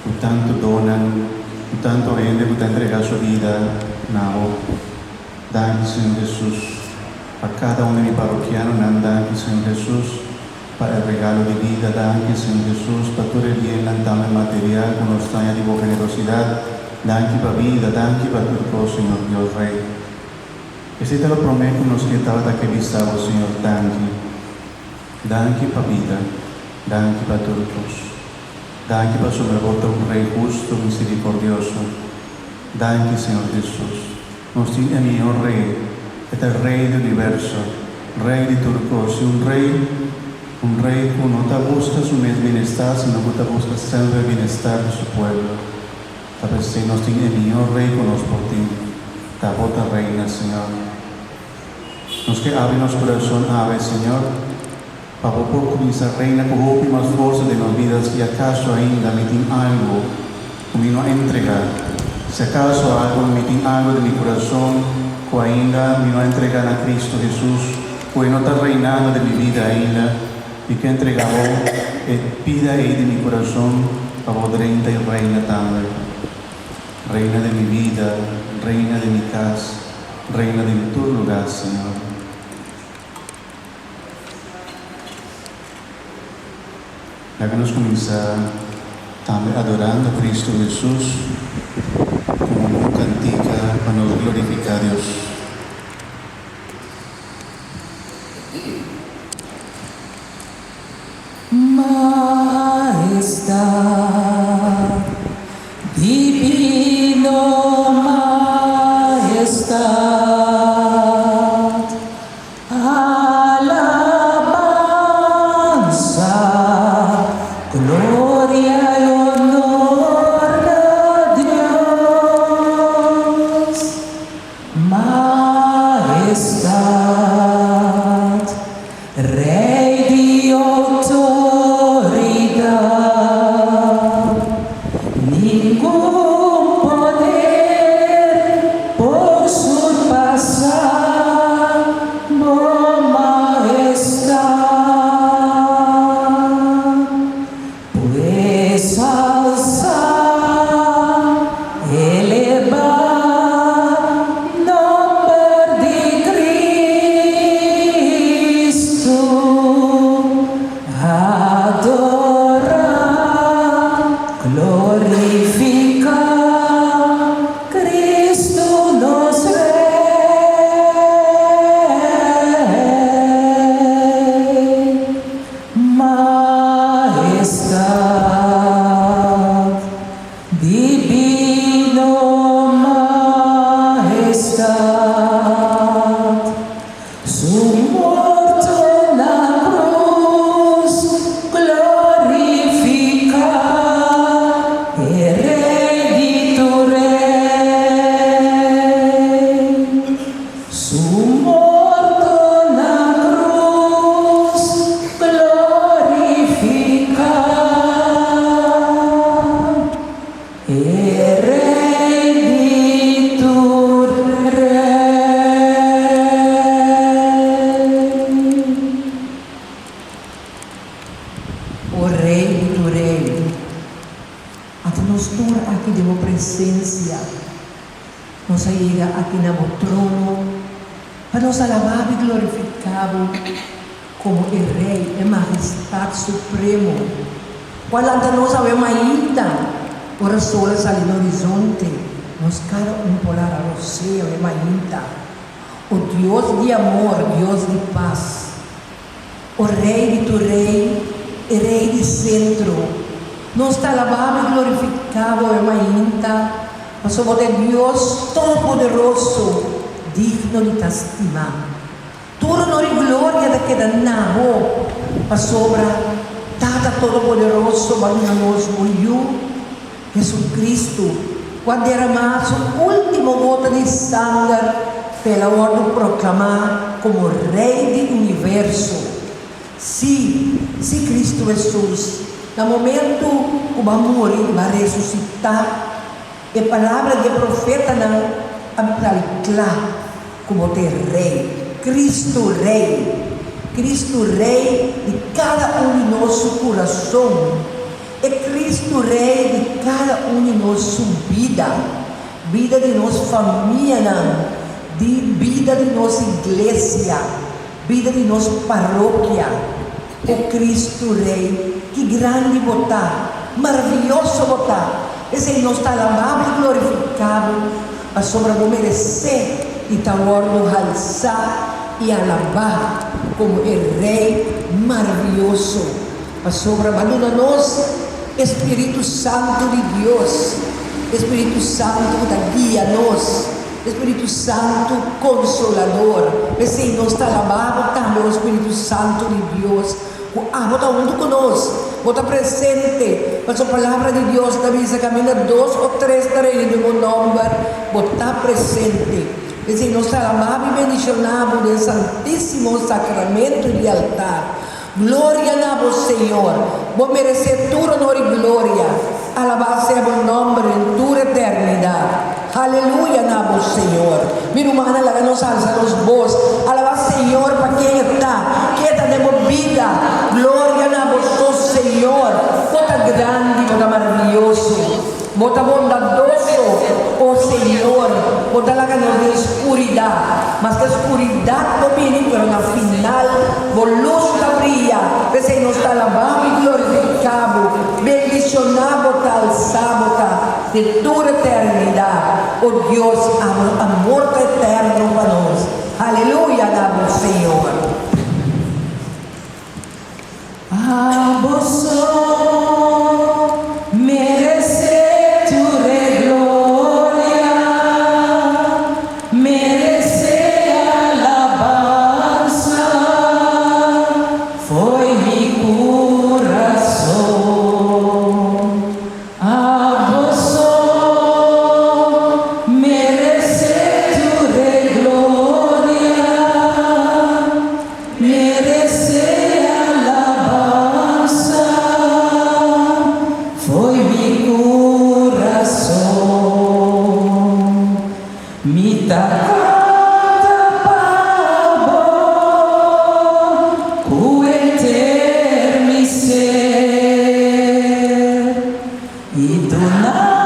que tanto donan, que tanto gente que entrega su vida, nabo. Gracias, Señor Jesús, a cada uno de mis parroquianos, gracias, Señor Jesús, para el regalo de vida, gracias, Señor Jesús, para todo el bien, el material, con los años de generosidad, gracias para vida, gracias para tu cosa, Señor Dios Rey. Ese te lo prometo, nos que estaba que visitaba, Señor, gracias para vida, gracias para tu cosa. Gracias para sobrevota un Rey justo, misericordioso. Gracias, Señor Jesús. Nos tiene a mi Rey, es el Rey del universo, Rey de Turcos, un Rey que no te busca su bienestar, sino que te busca siempre el bienestar de su pueblo. Tal vez nos tiene a mi Rey con los por ti, la bota reina, Señor. Nos que abre nuestro corazón, ave, Señor. Para poder comenzar reina con últimas fuerzas de las vidas, y acaso ainda me tiene algo que me no entregar. Si acaso algo me tiene algo de mi corazón que ainda me no entregar a Cristo Jesús, que no está reinando de mi vida ainda, y que entregado, pida ahí de mi corazón para poder reina y reina también. Reina de mi vida, reina de mi casa, reina de tu lugar, Señor. Háganos comenzar también adorando a Cristo Jesús como cantica para nos glorificar a Dios. Majestad, divino majestad, alabanza, gloria y honor a Dios. Majestad, Rey de autoridad, ningún poder por surpasar, oh majestad, pues alzar, elevar nombre de Cristo, adorar, glorificar, Cristo nos Rey. Majestad, divino majestad, su muerto en la cruz glorifica, heredito Rey. Su muerto en la cruz glorifica, heredito Rey. O Rei do Rei, até nos torna aqui de uma presença, nos chega aqui no trono, para nos alabar e glorificar como o Rei, a Majestade Supremo. Quando ante nós sabemos ainda, o sol sai no horizonte, nos cara polar ao céu, é ainda. O Deus de amor, Deus de paz, o Rei de tu Rei, o Rei de centro, nos está alabado e glorificado, é ainda, mas somos de Deus Todo-Poderoso, digno de estimar. Toda honor e glória daquela nabo, a sobra, Tata Todo-Poderoso, mas nos molhou, Jesus Cristo, quando derramar sua última gota de sangue, pela ordem de proclamar como Rei do Universo. Se Cristo Jesus, no momento que vai morrer, vai ressuscitar, a palavra de profeta não vai claro como ter Rei, Cristo Rei de cada um de nosso coração, é Cristo Rei de cada um de nós sua vida de nossa família, vida de nossa igreja, vida de nossa paróquia. O Cristo Rei, que grande botar, maravilhoso botar. Esse nós está alabado e glorificado, a sobra não merecer e está ordo alçar e alabar como o Rei maravilhoso. A sobra valuna nós, Espírito Santo de Deus, Espírito Santo da guia nós, Espírito Santo Consolador. Esse nós está alabado também o Espírito Santo de Deus. Bota junto conosco, bota presente. A sua palavra de Deus também se caminha 2 ou 3 estarem em meu nome, bota presente. Esse nós está alabado e bendicionado do Santíssimo Sacramento de altar. Glória a vos, Senhor. Vos merecer tu honor e glória. Alabado seja o nome em tua eternidade. Aleluia, nabo Senhor. Minha irmã, ela nos alça los voz. Alaba Senhor para quem está de vida. Glória nabo Senhor. Bota grande, bota maravilhoso, bota bondadoso, oh Senhor. Bota lá que nos de escuridade, mas que a escuridade não viene, pero na final, luz da brilha. Esse nos está alabado e glorificado, bendicionado, alçado de tua eternidade. Oh Deus, amor eterno para nós. Aleluia, nabo Senhor. A vos merecer tu glória, merecer alabança, foi mi coração. A vos merecer tu glória, merecer e do nada